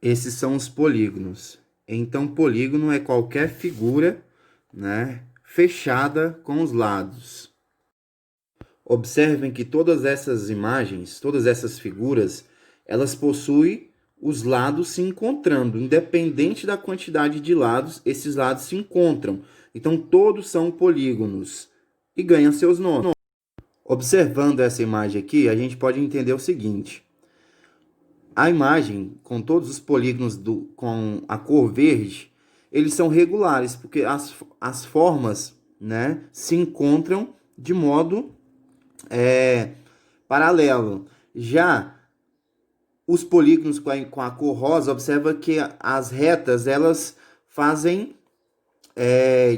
Esses são os polígonos. Então, polígono é qualquer figura, né, fechada com os lados. Observem que todas essas imagens, todas essas figuras, elas possuem os lados se encontrando. Independente da quantidade de lados, esses lados se encontram. Então, todos são polígonos e ganham seus nomes. Observando essa imagem aqui, a gente pode entender o seguinte. A imagem, com todos os polígonos com a cor verde, eles são regulares, porque as formas, né, se encontram de modo paralelo. Já os polígonos com a cor rosa, observa que as retas elas fazem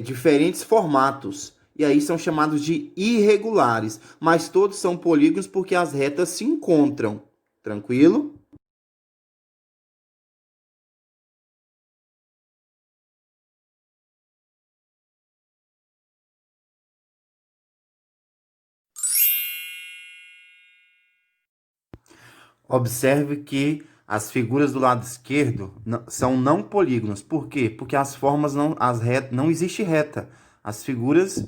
diferentes formatos. E aí são chamados de irregulares. Mas todos são polígonos porque as retas se encontram. Tranquilo? Observe que as figuras do lado esquerdo são não polígonos. Por quê? Porque as formas não, não existe reta. As figuras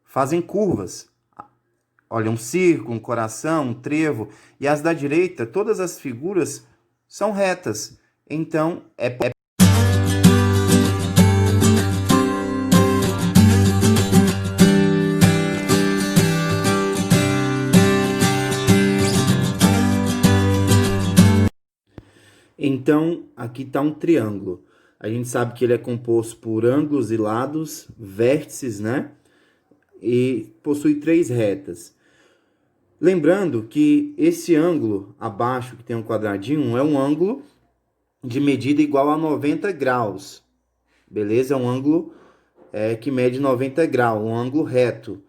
fazem curvas. Olha, um círculo, um coração, um trevo. E as da direita, todas as figuras são retas. Então, então, aqui está um triângulo. A gente sabe que ele é composto por ângulos e lados, vértices, né? E possui 3 retas. Lembrando que esse ângulo abaixo, que tem um quadradinho, é um ângulo de medida igual a 90 graus. Beleza? É um ângulo que mede 90 graus, um ângulo reto.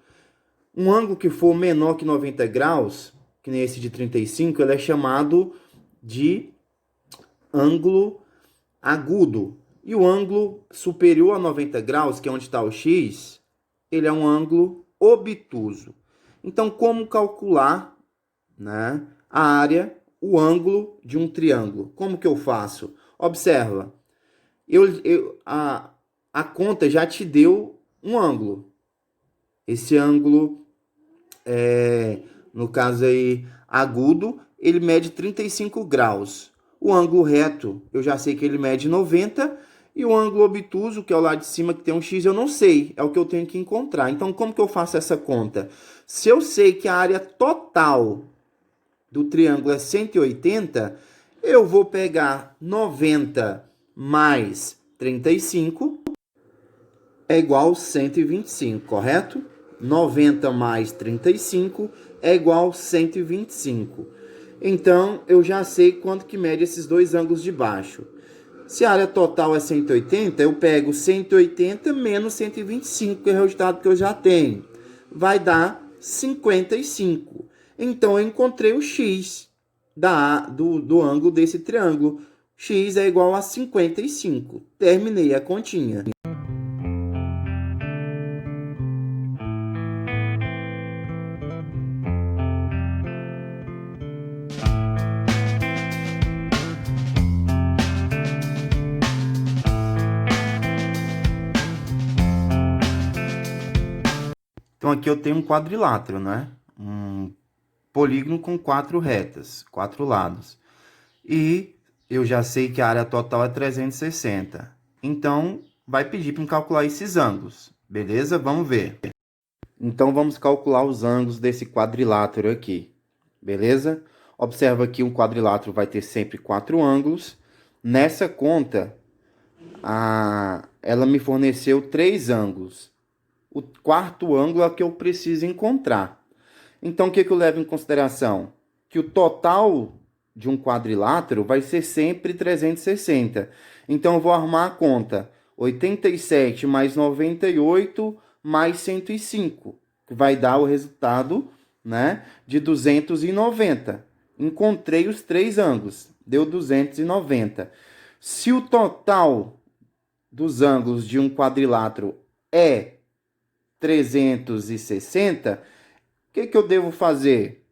Um ângulo que for menor que 90 graus, que nem esse de 35, ele é chamado de ângulo agudo. E o ângulo superior a 90 graus, que é onde está o X, ele é um ângulo obtuso. Então, como calcular, né, a área, o ângulo de um triângulo? Como que eu faço? Observa, a conta já te deu um ângulo. Esse ângulo, no caso aí, agudo, ele mede 35 graus. O ângulo reto, eu já sei que ele mede 90. E o ângulo obtuso, que é o lado de cima, que tem um X, eu não sei. É o que eu tenho que encontrar. Então, como que eu faço essa conta? Se eu sei que a área total do triângulo é 180, eu vou pegar 90 mais 35 é igual a 125, correto? 90 mais 35 é igual a 125. Então, eu já sei quanto que mede esses dois ângulos de baixo. Se a área total é 180, eu pego 180 menos 125, que é o resultado que eu já tenho. Vai dar 55. Então, eu encontrei o x do ângulo desse triângulo. X é igual a 55. Terminei a continha. Então, aqui eu tenho um quadrilátero, né? Um polígono com 4 retas, 4 lados. E eu já sei que a área total é 360. Então, vai pedir para me calcular esses ângulos. Beleza? Vamos ver. Então, vamos calcular os ângulos desse quadrilátero aqui. Beleza? Observa que um quadrilátero vai ter sempre 4 ângulos. Nessa conta, ela me forneceu 3 ângulos. O quarto ângulo é o que eu preciso encontrar. Então, o que eu levo em consideração? Que o total de um quadrilátero vai ser sempre 360. Então, eu vou arrumar a conta. 87 mais 98 mais 105, que vai dar o resultado, né, de 290. Encontrei os 3 ângulos, deu 290. Se o total dos ângulos de um quadrilátero é 360, o que eu devo fazer?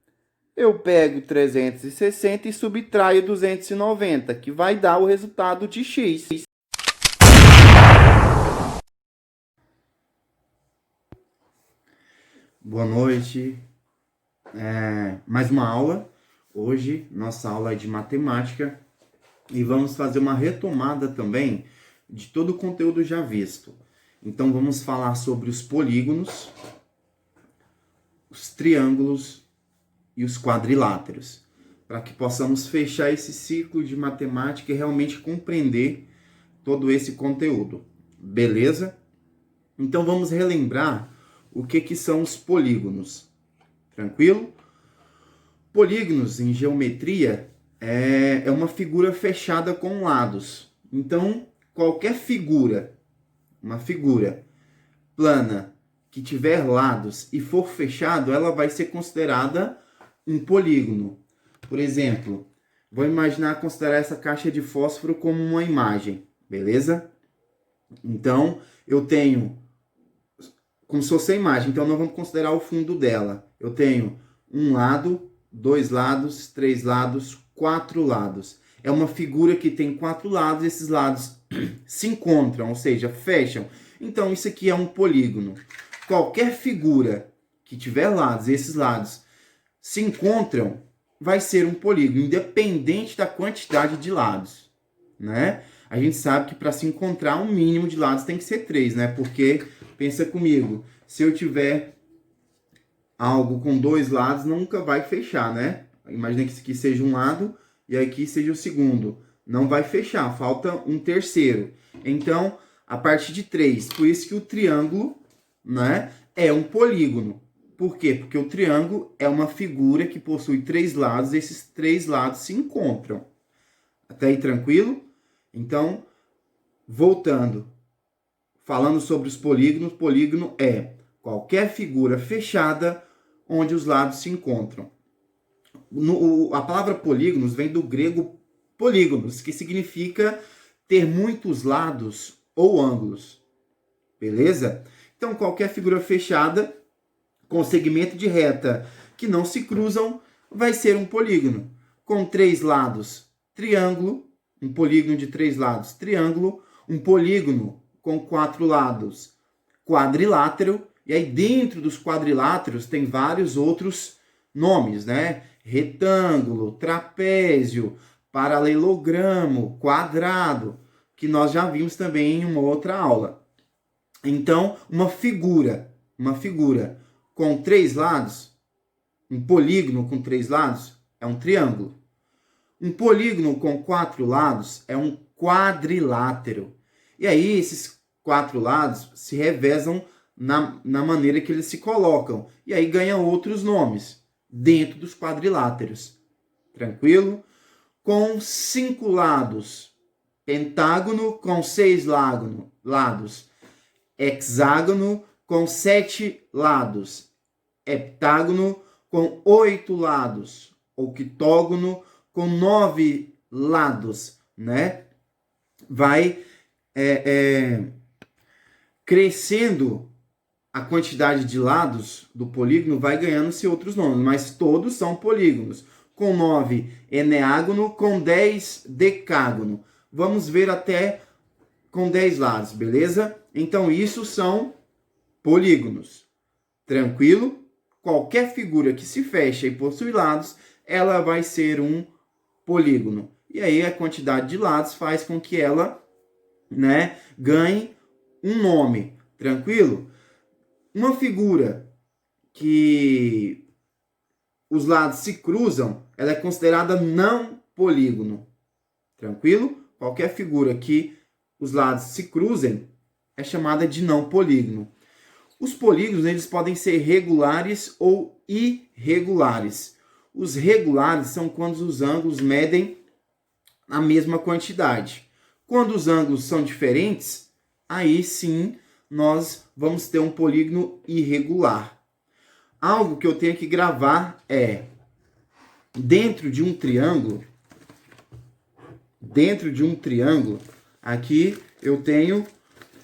eu pego 360 e subtraio 290, que vai dar o resultado de x. Boa noite. Mais uma aula. Hoje, nossa aula é de matemática e vamos fazer uma retomada também de todo o conteúdo já visto. Então, vamos falar sobre os polígonos, os triângulos e os quadriláteros, para que possamos fechar esse ciclo de matemática e realmente compreender todo esse conteúdo. Beleza? Então, vamos relembrar o que são os polígonos. Tranquilo? Polígonos em geometria é uma figura fechada com lados. Então, qualquer figura, uma figura plana que tiver lados e for fechado, ela vai ser considerada um polígono. Por exemplo, vou considerar essa caixa de fósforo como uma imagem, beleza? Então, eu tenho como se fosse a imagem, então nós vamos considerar o fundo dela. Eu tenho um lado, 2 lados, 3 lados, 4 lados. É uma figura que tem 4 lados, esses lados se encontram, ou seja, fecham. Então isso aqui é um polígono. Qualquer figura que tiver lados, esses lados se encontram, vai ser um polígono, independente da quantidade de lados, né? A gente sabe que para se encontrar um mínimo de lados tem que ser 3, né? Porque, pensa comigo, se eu tiver algo com 2 lados, nunca vai fechar, né? Imagina que isso aqui seja um lado e aqui seja o segundo. Não vai fechar, falta um terceiro. Então, a partir de 3. Por isso que o triângulo, né, é um polígono. Por quê? Porque o triângulo é uma figura que possui 3 lados e esses 3 lados se encontram. Até aí tranquilo? Então, voltando, falando sobre os polígonos, polígono é qualquer figura fechada onde os lados se encontram. A palavra polígonos vem do grego polígonos, que significa ter muitos lados ou ângulos. Beleza? Então, qualquer figura fechada com segmento de reta que não se cruzam vai ser um polígono. Com 3 lados, triângulo. Um polígono de 3 lados, triângulo. Um polígono com 4 lados, quadrilátero. E aí dentro dos quadriláteros tem vários outros nomes, né? Retângulo, trapézio, paralelogramo, quadrado, que nós já vimos também em uma outra aula. Então, uma figura com 3 lados, um polígono com 3 lados é um triângulo. Um polígono com 4 lados é um quadrilátero. E aí esses 4 lados se revezam na maneira que eles se colocam. E aí ganham outros nomes dentro dos quadriláteros. Tranquilo? Com 5 lados, pentágono com 6 lados. Hexágono com 7 lados. Heptágono com 8 lados. Octógono com 9 lados, né? Vai crescendo a quantidade de lados do polígono, vai ganhando-se outros nomes, mas todos são polígonos. Com 9, eneágono, com 10, decágono. Vamos ver até com 10 lados, beleza? Então, isso são polígonos. Tranquilo? Qualquer figura que se fecha e possui lados, ela vai ser um polígono. E aí a quantidade de lados faz com que ela, né, ganhe um nome. Tranquilo? Uma figura que os lados se cruzam, ela é considerada não polígono. Tranquilo? Qualquer figura que os lados se cruzem é chamada de não polígono. Os polígonos, eles podem ser regulares ou irregulares. Os regulares são quando os ângulos medem a mesma quantidade. Quando os ângulos são diferentes, aí sim nós vamos ter um polígono irregular. Algo que eu tenho que gravar é, dentro de um triângulo, aqui eu tenho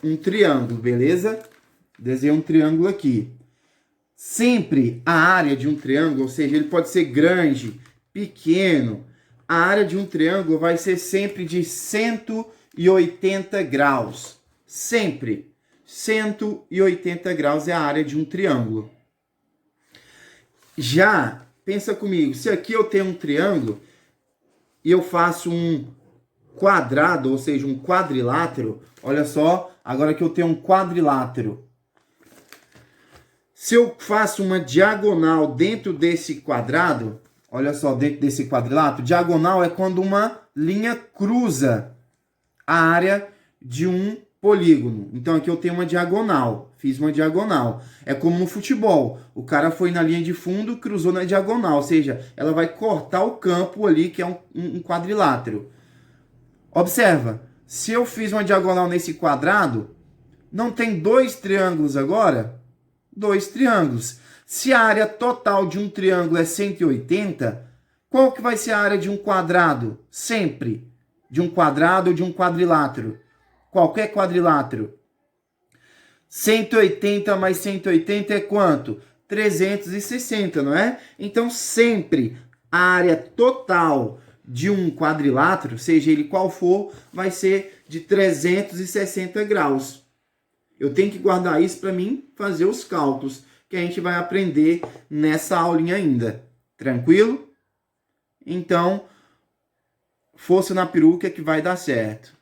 um triângulo, beleza? Desenhei um triângulo aqui. Sempre a área de um triângulo, ou seja, ele pode ser grande, pequeno, a área de um triângulo vai ser sempre de 180 graus. Sempre. 180 graus é a área de um triângulo. Já, pensa comigo, se aqui eu tenho um triângulo e eu faço um quadrado, ou seja, um quadrilátero, olha só, agora que eu tenho um quadrilátero. Se eu faço uma diagonal dentro desse quadrado, olha só, dentro desse quadrilátero, diagonal é quando uma linha cruza a área de um polígono. Então aqui eu tenho uma diagonal, fiz uma diagonal. É como no futebol, o cara foi na linha de fundo, cruzou na diagonal, ou seja, ela vai cortar o campo ali, que é um quadrilátero. Observa, se eu fiz uma diagonal nesse quadrado, não tem dois triângulos agora? Dois triângulos. Se a área total de um triângulo é 180, qual que vai ser a área de um quadrado? Sempre. De um quadrado ou de um quadrilátero. Qualquer quadrilátero. 180 mais 180 é quanto? 360, não é? Então, sempre a área total de um quadrilátero, seja ele qual for, vai ser de 360 graus. Eu tenho que guardar isso para mim fazer os cálculos que a gente vai aprender nessa aulinha ainda. Tranquilo? Então, força na peruca que vai dar certo.